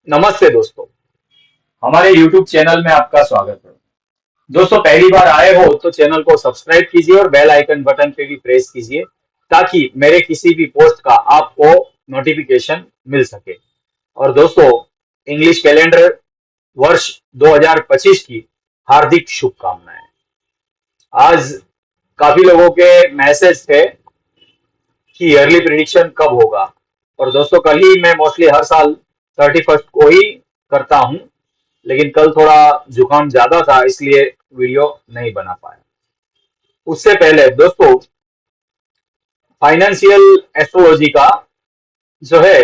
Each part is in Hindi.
नमस्ते दोस्तों, हमारे YouTube चैनल में आपका स्वागत है। दोस्तों, पहली बार आए हो तो चैनल को सब्सक्राइब कीजिए और बेल आइकन बटन पे भी प्रेस कीजिए ताकि मेरे किसी भी पोस्ट का आपको नोटिफिकेशन मिल सके। और दोस्तों, इंग्लिश कैलेंडर वर्ष 2025 की हार्दिक शुभकामनाएं। आज काफी लोगों के मैसेज थे कि ईयरली प्रिडिक्शन कब होगा। और दोस्तों, कल ही मैं मोस्टली हर साल 31st को ही करता हूं, लेकिन कल थोड़ा जुकाम ज्यादा था इसलिए वीडियो नहीं बना पाया। उससे पहले दोस्तों, फाइनेंशियल एस्ट्रोलॉजी का जो है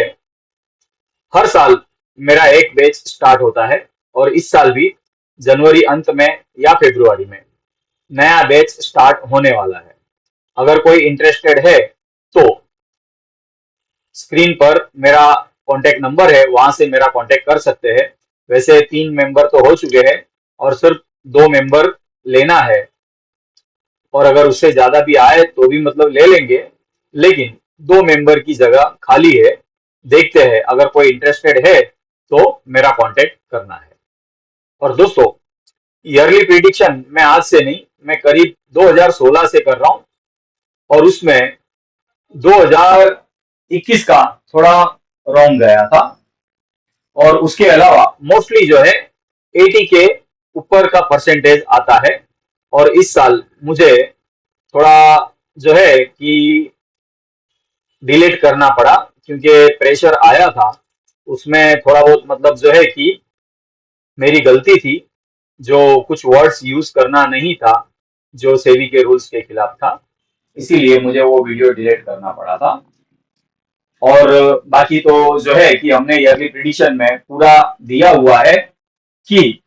हर साल मेरा एक बैच स्टार्ट होता है और इस साल भी जनवरी अंत में या फरवरी में नया बैच स्टार्ट होने वाला है। अगर कोई इंटरेस्टेड है तो स्क्रीन पर मेरा कॉन्टेक्ट नंबर है, वहां से मेरा कॉन्टेक्ट कर सकते हैं। वैसे 3 मेंबर तो हो चुके हैं और सिर्फ 2 मेंबर लेना है, और अगर उससे ज्यादा भी आए तो भी मतलब ले लेंगे, लेकिन 2 मेंबर की जगह खाली है। देखते हैं, अगर कोई इंटरेस्टेड है तो मेरा कांटेक्ट करना है। और दोस्तों, ईयरली प्रिडिक्शन मैं आज से नहीं, मैं करीब 2016 से कर रहा हूं और उसमें 2021 का थोड़ा रॉन्ग गया था। और उसके अलावा मोस्टली जो है 80 के ऊपर का परसेंटेज आता है। और इस साल मुझे थोड़ा जो है कि डिलीट करना पड़ा क्योंकि प्रेशर आया था। उसमें थोड़ा बहुत मतलब जो है कि मेरी गलती थी, जो कुछ वर्ड्स यूज करना नहीं था जो सेबी के रूल्स के खिलाफ था, इसीलिए मुझे वो वीडियो डिलीट करना पड़ा था। और बाकी तो जो है कि हमने ईयरली प्रिडिक्शन में पूरा दिया हुआ है कि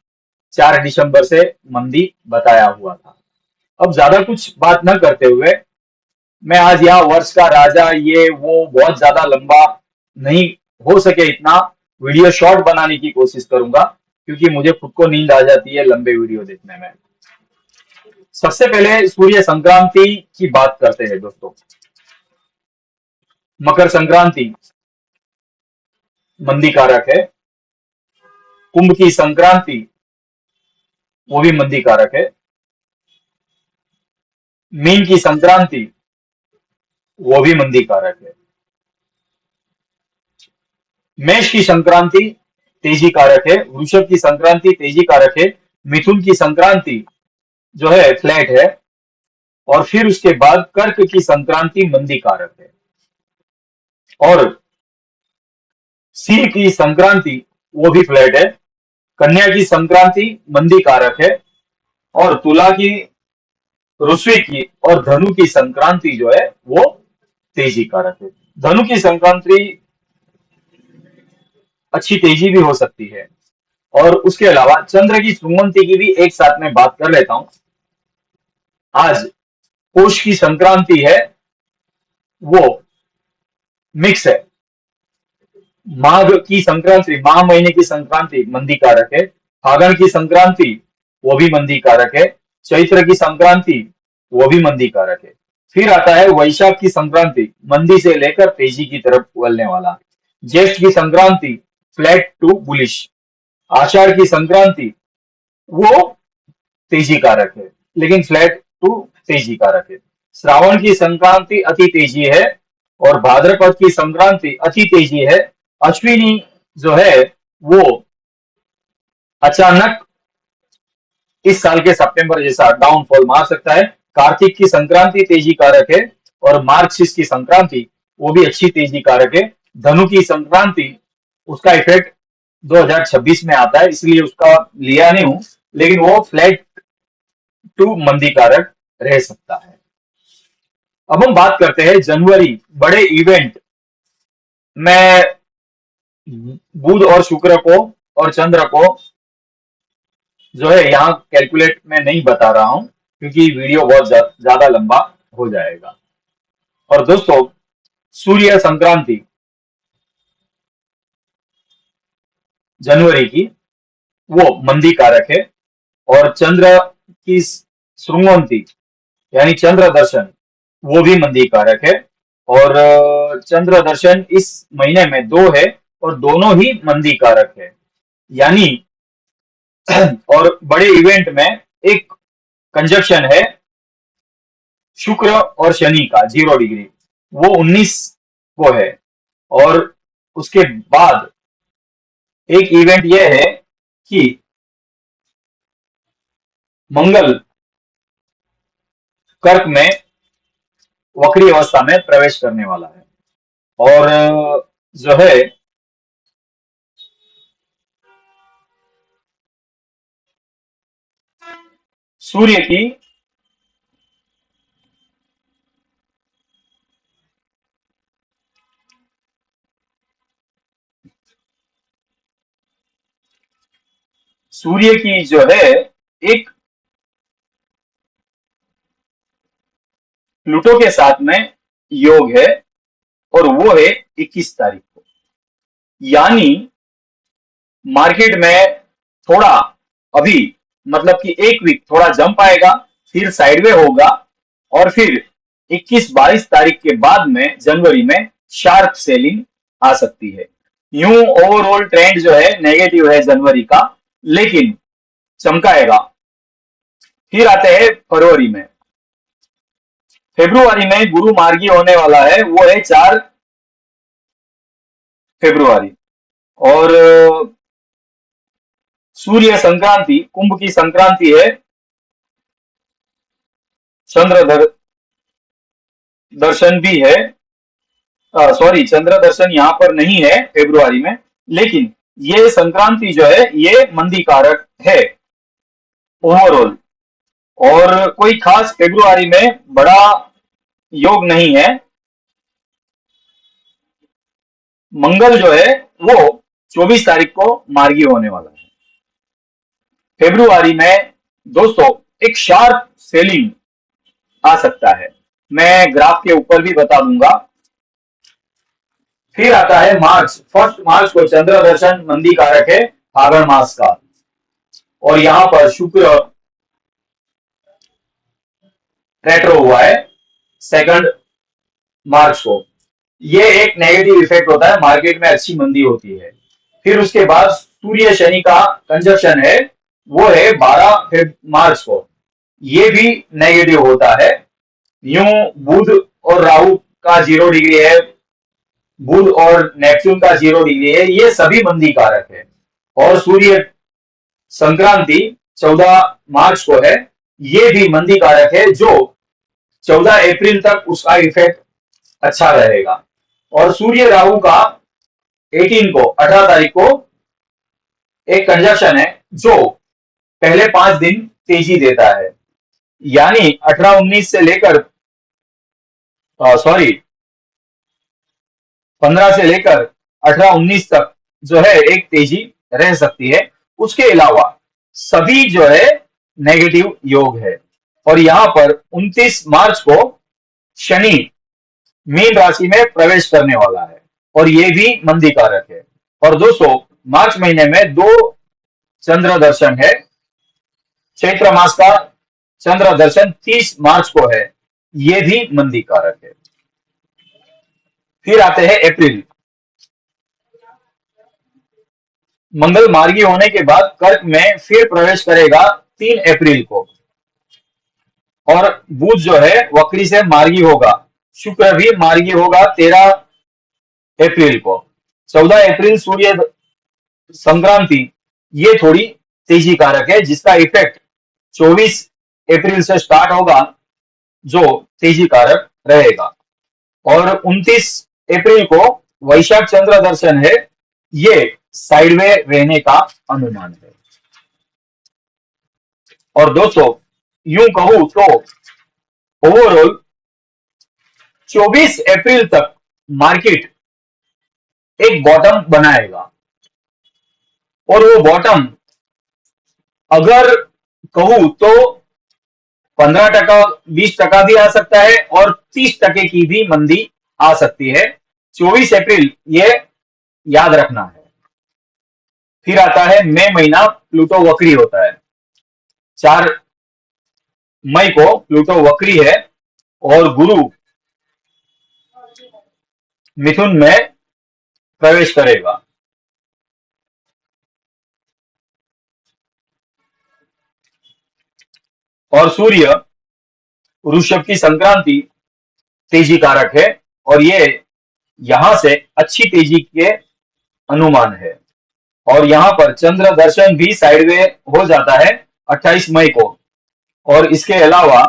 4 दिसंबर से मंदी बताया हुआ था। अब ज्यादा कुछ बात न करते हुए मैं आज यहाँ वर्ष का राजा ये वो बहुत ज्यादा लंबा नहीं हो सके इतना वीडियो शॉर्ट बनाने की कोशिश करूंगा, क्योंकि मुझे खुद को नींद आ जाती है लंबे वीडियो देखने में। सबसे पहले सूर्य संक्रांति की बात करते हैं दोस्तों। मकर संक्रांति मंदी कारक है। कुंभ की संक्रांति वो भी मंदी कारक है। मीन की संक्रांति वो भी मंदी कारक है। मेष की संक्रांति तेजी कारक है। वृषभ की संक्रांति तेजी कारक है। मिथुन की संक्रांति जो है फ्लैट है। और फिर उसके बाद कर्क की संक्रांति मंदी कारक है। और सिंह की संक्रांति वो भी फ्लैट है। कन्या की संक्रांति मंदी कारक है। और तुला की, वृश्चिक की और धनु की संक्रांति जो है वो तेजी कारक है। धनु की संक्रांति अच्छी तेजी भी हो सकती है। और उसके अलावा चंद्र की सुमंती की भी एक साथ में बात कर लेता हूं। आज पौष की संक्रांति है वो मिक्स है। माघ की संक्रांति, माह महीने की संक्रांति मंदी कारक है। फागण की संक्रांति वो भी मंदी कारक है। चैत्र की संक्रांति वो भी मंदी कारक है। फिर आता है वैशाख की संक्रांति, मंदी से लेकर तेजी की तरफ उगलने वाला। ज्येष्ठ की संक्रांति फ्लैट टू बुलिश। आषाढ़ की संक्रांति वो तेजी कारक है, लेकिन फ्लैट टू तेजी कारक है। श्रावण की संक्रांति अति तेजी है और भाद्रपद की संक्रांति अति तेजी है। अश्विनी जो है वो अचानक इस साल के सितंबर जैसा डाउनफॉल मार सकता है। कार्तिक की संक्रांति तेजी कारक है और मार्गशीर्ष की संक्रांति वो भी अच्छी तेजी कारक है। धनु की संक्रांति उसका इफेक्ट 2026 में आता है, इसलिए उसका लिया नहीं हूं, लेकिन वो फ्लैट टू मंदी कारक रह सकता है। अब हम बात करते हैं जनवरी बड़े इवेंट। मैं बुध और शुक्र को और चंद्र को जो है यहाँ कैलकुलेट में नहीं बता रहा हूं, क्योंकि वीडियो बहुत ज्यादा लंबा हो जाएगा। और दोस्तों, सूर्य संक्रांति जनवरी की वो मंदी कारक है और चंद्र की श्रृंगवंती यानी चंद्र दर्शन वो भी मंदी कारक है। और चंद्र दर्शन इस महीने में 2 है, और दोनों ही मंदी कारक है। यानी और बड़े इवेंट में एक कंजक्शन है शुक्र और शनि का 0 डिग्री, वो 19 को है। और उसके बाद एक इवेंट यह है कि मंगल कर्क में वक्री अवस्था में प्रवेश करने वाला है। और जो है सूर्य की जो है एक प्लूटो के साथ में योग है, और वो है 21 तारीख को। यानी मार्केट में थोड़ा अभी मतलब कि एक वीक थोड़ा जंप आएगा, फिर साइडवे होगा, और फिर 21-22 तारीख के बाद में जनवरी में शार्प सेलिंग आ सकती है। यूं ओवरऑल ट्रेंड जो है नेगेटिव है जनवरी का, लेकिन चमकाएगा। फिर आते हैं फरवरी में। फेब्रुआरी में गुरु मार्गी होने वाला है, वो है 4 फेब्रुआरी। और सूर्य संक्रांति, कुंभ की संक्रांति है, चंद्र दर्शन भी है। सॉरी, चंद्र दर्शन यहाँ पर नहीं है फेब्रुआरी में, लेकिन ये संक्रांति जो है ये मंदी कारक है ओवरऑल। और कोई खास फेब्रुआरी में बड़ा योग नहीं है। मंगल जो है वो 24 तारीख को मार्गी होने वाला है। फेब्रुआरी में दोस्तों एक शार्प सेलिंग आ सकता है, मैं ग्राफ के ऊपर भी बता दूंगा। फिर आता है मार्च। 1 मार्च को चंद्र दर्शन मंदी कारक है फागण मास का, और यहां पर शुक्र रेट्रो हुआ है 2 मार्च को। ये एक नेगेटिव इफेक्ट होता है, मार्केट में अच्छी मंदी होती है। फिर उसके बाद सूर्य शनि का कंजक्शन है, वो है 12 मार्च को, ये भी नेगेटिव होता है। यूं बुध और राहु का 0 डिग्री है, बुध और नेपच्यून का 0 डिग्री है, ये सभी मंदी कारक है। और सूर्य संक्रांति 14 मार्च को है, ये भी मंदी कारक है, जो 14 अप्रैल तक उसका इफेक्ट अच्छा रहेगा। और सूर्य राहु का 18 तारीख को एक कंजक्शन है, जो पहले 5 दिन तेजी देता है। यानी 18-19 से लेकर सॉरी 15 से लेकर 18-19 तक जो है एक तेजी रह सकती है। उसके अलावा सभी जो है नेगेटिव योग है। और यहां पर 29 मार्च को शनि मीन राशि में प्रवेश करने वाला है, और ये भी मंदी कारक है। और दोस्तों मार्च महीने में 2 चंद्र दर्शन है। चैत्र मास का चंद्र दर्शन 30 मार्च को है, ये भी मंदी कारक है। फिर आते हैं अप्रैल। मंगल मार्गी होने के बाद कर्क में फिर प्रवेश करेगा 3 अप्रैल को, और बुध जो है वक्री से मार्गी होगा। शुक्र भी मार्गी होगा 13 अप्रैल को। 14 अप्रैल सूर्य संक्रांति, ये थोड़ी तेजी कारक है, जिसका इफेक्ट 24 अप्रैल से स्टार्ट होगा, जो तेजी कारक रहेगा। और 29 अप्रैल को वैशाख चंद्र दर्शन है, ये साइडवे रहने का अनुमान है। और दोस्तों यूं कहूं तो ओवरऑल 24 अप्रैल तक मार्केट एक बॉटम बनाएगा, और वो बॉटम अगर कहूं तो 15%, 20% भी आ सकता है, और 30% की भी मंदी आ सकती है। 24 अप्रैल ये याद रखना है। फिर आता है मई महीना, प्लूटो वक्री होता है। 4 मई को प्लूटो वक्री है, और गुरु मिथुन में प्रवेश करेगा। और सूर्य वृषभ की संक्रांति तेजी कारक है, और ये यहां से अच्छी तेजी के अनुमान है। और यहाँ पर चंद्र दर्शन भी साइडवे हो जाता है 28 मई को। और इसके अलावा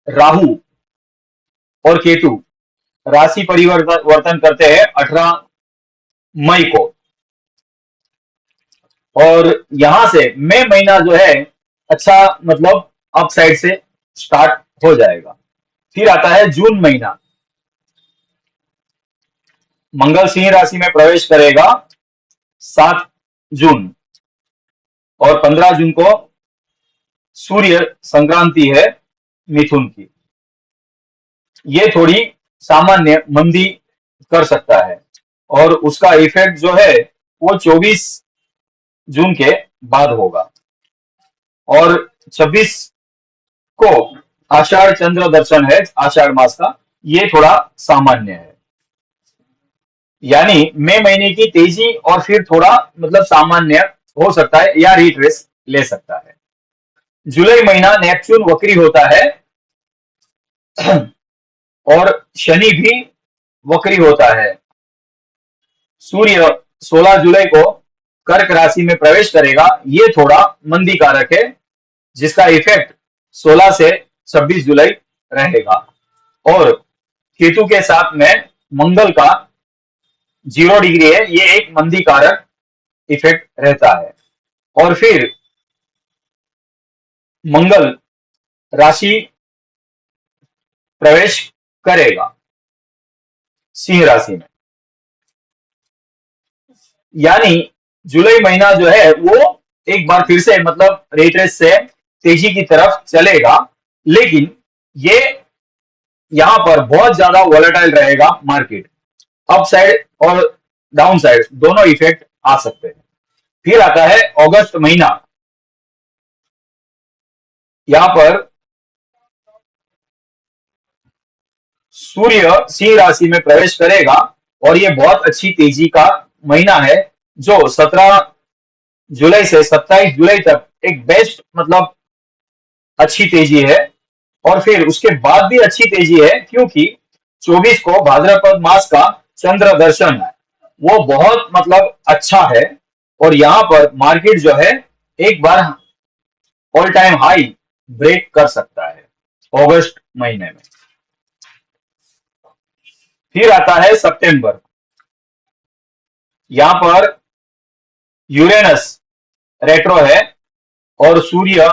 राहु और केतु राशि परिवर्तन करते हैं 18 मई को। और यहां से मई महीना जो है अच्छा मतलब अप साइड से स्टार्ट हो जाएगा। फिर आता है जून महीना। मंगल सिंह राशि में प्रवेश करेगा 7 जून, और 15 जून को सूर्य संक्रांति है मिथुन की। ये थोड़ी सामान्य मंदी कर सकता है, और उसका इफेक्ट जो है वो 24 जून के बाद होगा। और 26 को आषाढ़ चंद्र दर्शन है आषाढ़ मास का, ये थोड़ा सामान्य है। यानी मई महीने की तेजी और फिर थोड़ा मतलब सामान्य हो सकता है या रिट्रेस ले सकता है। जुलाई महीना नेपच्यून वक्री होता है और शनि भी वक्री होता है। सूर्य 16 जुलाई को कर्क राशि में प्रवेश करेगा, ये थोड़ा मंदी कारक है, जिसका इफेक्ट 16 से 26 जुलाई रहेगा। और केतु के साथ में मंगल का 0 डिग्री है, ये एक मंदी कारक इफेक्ट रहता है। और फिर मंगल राशि प्रवेश करेगा सिंह राशि में। यानी जुलाई महीना जो है वो एक बार फिर से मतलब रिट्रेस से तेजी की तरफ चलेगा, लेकिन ये यहां पर बहुत ज्यादा वोलेटाइल रहेगा मार्केट। अप साइड और डाउन साइड दोनों इफेक्ट आ सकते हैं। फिर आता है अगस्त महीना। यहां पर सूर्य सिंह राशि में प्रवेश करेगा, और ये बहुत अच्छी तेजी का महीना है, जो 17 जुलाई से 27 जुलाई तक एक बेस्ट मतलब अच्छी तेजी है। और फिर उसके बाद भी अच्छी तेजी है, क्योंकि 24 को भाद्रपद मास का चंद्र दर्शन है, वो बहुत मतलब अच्छा है। और यहाँ पर मार्केट जो है एक बार ऑल टाइम हाई ब्रेक कर सकता है अगस्त महीने में। फिर आता है सितंबर। यहाँ पर यूरेनस रेट्रो है, और सूर्य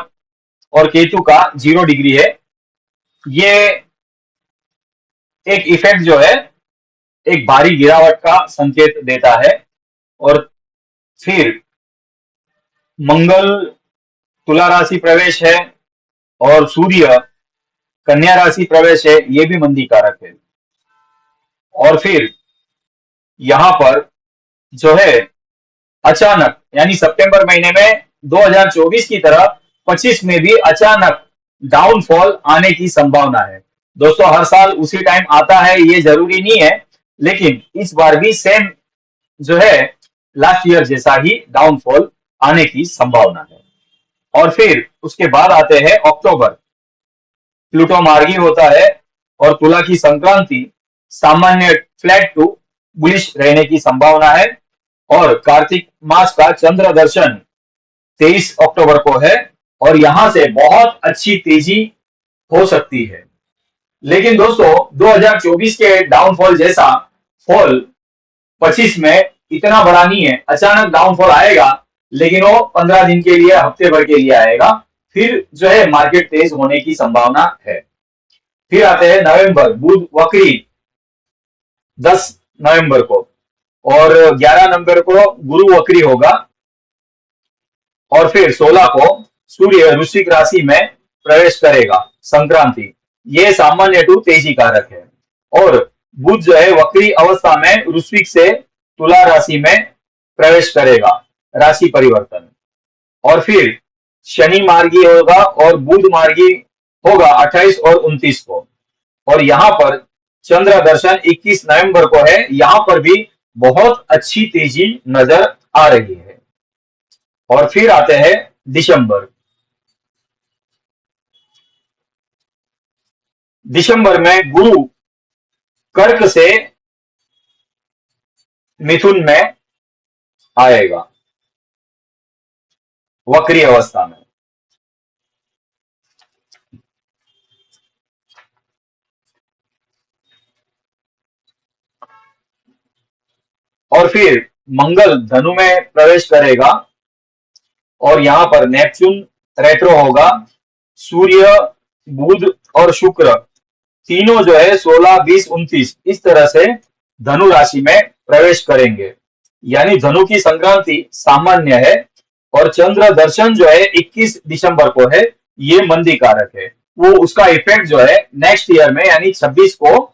और केतु का 0 डिग्री है। ये एक इफेक्ट जो है एक भारी गिरावट का संकेत देता है। और फिर मंगल तुला राशि प्रवेश है, और सूर्य कन्या राशि प्रवेश है, ये भी मंदी कारक है। और फिर यहां पर जो है अचानक यानी सितंबर महीने में 2024 की तरह 25 में भी अचानक डाउनफॉल आने की संभावना है। दोस्तों हर साल उसी टाइम आता है ये जरूरी नहीं है, लेकिन इस बार भी सेम जो है लास्ट ईयर जैसा ही डाउनफॉल आने की संभावना है। और फिर उसके बाद आते हैं अक्टूबर। प्लूटो मार्गी होता है, और तुला की संक्रांति सामान्य फ्लैट टू बुलिश रहने की संभावना है। और कार्तिक मास का चंद्र दर्शन 23 अक्टूबर को है, और यहां से बहुत अच्छी तेजी हो सकती है। लेकिन दोस्तों 2024 के डाउनफॉल जैसा फॉल 25 में इतना बड़ा नहीं है। अचानक डाउनफॉल आएगा, लेकिन वो 15 दिन के लिए हफ्ते भर के लिए आएगा, फिर जो है मार्केट तेज होने की संभावना है। फिर आते हैं नवंबर। बुध वक्री 10 नवंबर को, और 11 नवंबर को गुरु वक्री होगा। और फिर 16 को सूर्य वृश्चिक राशि में प्रवेश करेगा संक्रांति, ये सामान्य टू तेजी कारक है। और बुध जो है वक्री अवस्था में वृश्चिक से तुला राशि में प्रवेश करेगा, राशि परिवर्तन। और फिर शनि मार्गी होगा और बुध मार्गी होगा 28 और 29 को। और यहाँ पर चंद्र दर्शन 21 नवंबर को है, यहाँ पर भी बहुत अच्छी तेजी नजर आ रही है। और फिर आते हैं दिसंबर। दिसंबर में गुरु कर्क से मिथुन में आएगा वक्री अवस्था में। और फिर मंगल धनु में प्रवेश करेगा और यहां पर नेपच्यून रेट्रो होगा। सूर्य, बुध और शुक्र तीनों जो है 16, 20, 29 इस तरह से धनु राशि में प्रवेश करेंगे। यानी धनु की संक्रांति सामान्य है और चंद्र दर्शन जो है 21 दिसंबर को है, ये मंदी कारक है। वो उसका इफेक्ट जो है नेक्स्ट ईयर में यानी 26 को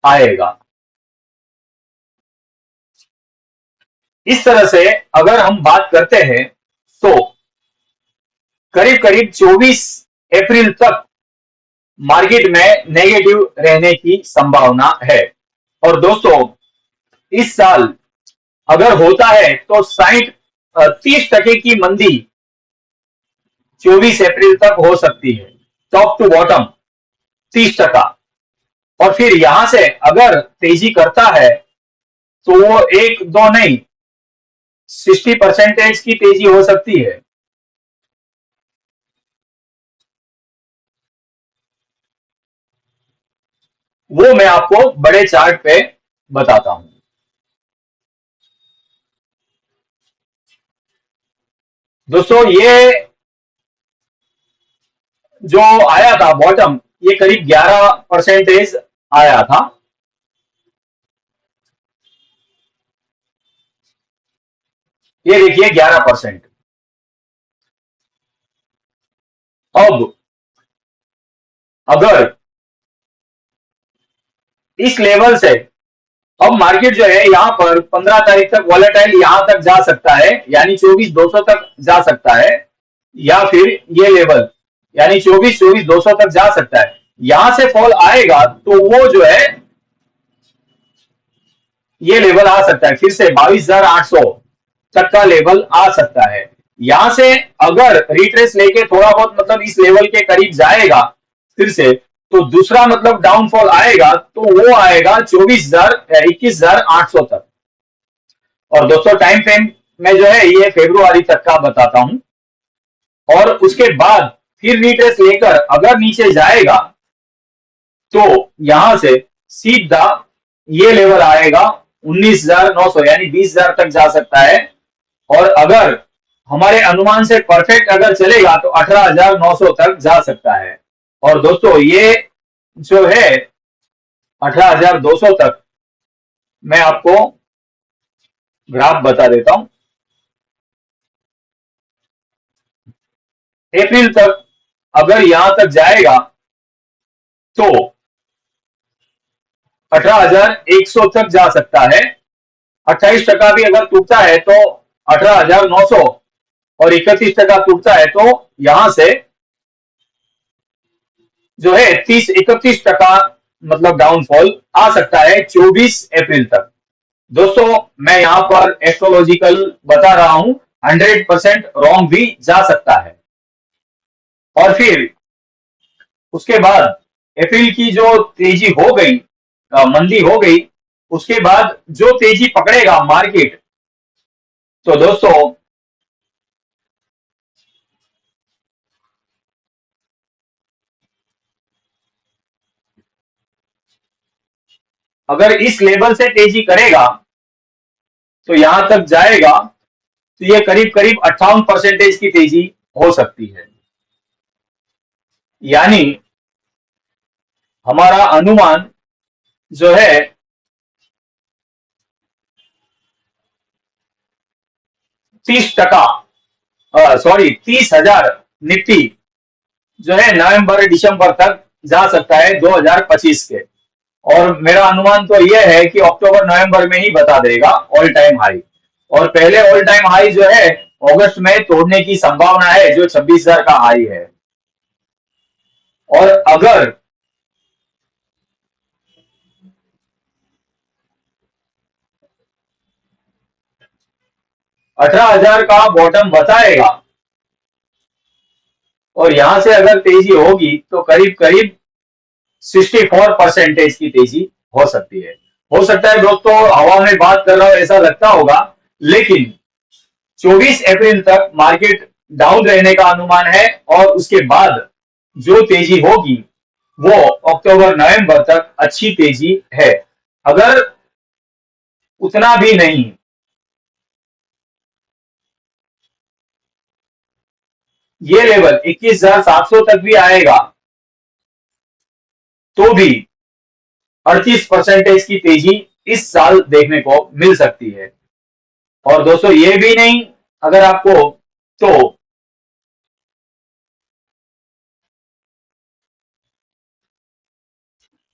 आएगा। इस तरह से अगर हम बात करते हैं तो करीब करीब 24 अप्रैल तक मार्केट में नेगेटिव रहने की संभावना है। और दोस्तों इस साल अगर होता है तो 30% की मंदी 24 अप्रैल तक हो सकती है, टॉप टू बॉटम 30%। और फिर यहां से अगर तेजी करता है तो वो एक दो नहीं 60% की तेजी हो सकती है। वो मैं आपको बड़े चार्ट पे बताता हूं। दोस्तों ये जो आया था बॉटम, ये करीब 11% आया था। ये देखिए 11%। अब अगर इस लेवल से अब मार्केट जो है यहां पर 15 तारीख तक वॉलेटाइल यहां तक जा सकता है, यानी 24,200 तक जा सकता है, या फिर ये लेवल यानी 24,200 तक जा सकता है। यहां से फॉल आएगा तो वो जो है ये लेवल आ सकता है, फिर से 22,800 तक का लेवल आ सकता है। यहां से अगर रिट्रेस लेके थोड़ा बहुत मतलब इस लेवल के करीब जाएगा फिर से, तो दूसरा मतलब डाउनफॉल आएगा तो वो आएगा 21,800 तक। और दोस्तों टाइम फ्रेम में जो है ये फरवरी तक का बताता हूं। और उसके बाद फिर रिट्रेस लेकर अगर नीचे जाएगा तो यहां से सीधा ये लेवल आएगा 19,900 यानी 20,000 तक जा सकता है। और अगर हमारे अनुमान से परफेक्ट अगर चलेगा तो 18,900 तक जा सकता है। और दोस्तों ये जो है 18,200 तक मैं आपको ग्राफ बता देता हूं। अप्रैल तक अगर यहां तक जाएगा तो 18,100 तक जा सकता है। 28% भी अगर टूटता है तो 18,900, और 31% टूटता है तो यहां से जो है 31% मतलब डाउनफॉल आ सकता है 24 अप्रैल तक। दोस्तों मैं यहां पर एस्ट्रोलॉजिकल बता रहा हूं, 100% रॉन्ग भी जा सकता है। और फिर उसके बाद अप्रैल की जो तेजी हो गई, मंदी हो गई, उसके बाद जो तेजी पकड़ेगा मार्केट, तो दोस्तों अगर इस लेवल से तेजी करेगा तो यहां तक जाएगा तो ये करीब करीब 58% की तेजी हो सकती है। यानी हमारा अनुमान जो है 30%, सॉरी 30,000 निफ्टी जो है नवंबर दिसंबर तक जा सकता है 2025 के। और मेरा अनुमान तो यह है कि अक्टूबर नवंबर में ही बता देगा ऑल टाइम हाई। और पहले ऑल टाइम हाई जो है अगस्त में तोड़ने की संभावना है, जो 26,000 का हाई है। और अगर 18,000 का बॉटम बताएगा और यहां से अगर तेजी होगी तो करीब करीब 64% की तेजी हो सकती है। हो सकता है दोस्तों हवा में बात कर रहा हूं ऐसा लगता होगा, लेकिन 24 अप्रैल तक मार्केट डाउन रहने का अनुमान है और उसके बाद जो तेजी होगी वो अक्टूबर नवंबर तक अच्छी तेजी है। अगर उतना भी नहीं, ये लेवल 21,700 तक भी आएगा तो भी 38% की तेजी इस साल देखने को मिल सकती है। और दोस्तों ये भी नहीं, अगर आपको तो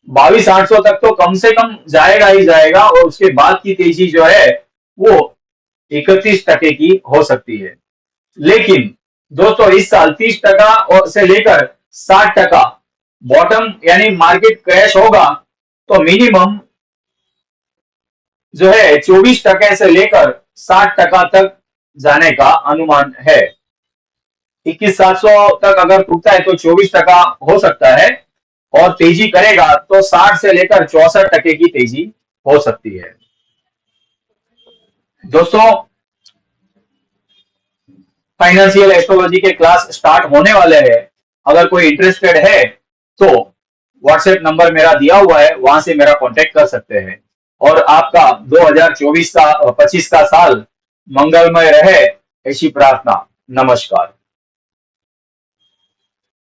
22,800 तक तो कम से कम जाएगा ही जाएगा और उसके बाद की तेजी जो है वो 31% की हो सकती है। लेकिन दोस्तों इस साल 30% और से लेकर 60% बॉटम यानी मार्केट क्रैश होगा तो मिनिमम जो है 24% से लेकर 60% तक जाने का अनुमान है। 21,700 तक अगर टूटता है तो 24% हो सकता है और तेजी करेगा तो 60 से लेकर 64% की तेजी हो सकती है। दोस्तों फाइनेंशियल एस्ट्रोलॉजी के क्लास स्टार्ट होने वाले हैं। अगर कोई इंटरेस्टेड है तो व्हाट्सएप नंबर मेरा दिया हुआ है, वहां से मेरा कांटेक्ट कर सकते हैं। और आपका 2024 का 25 का साल मंगलमय रहे, ऐसी प्रार्थना। नमस्कार।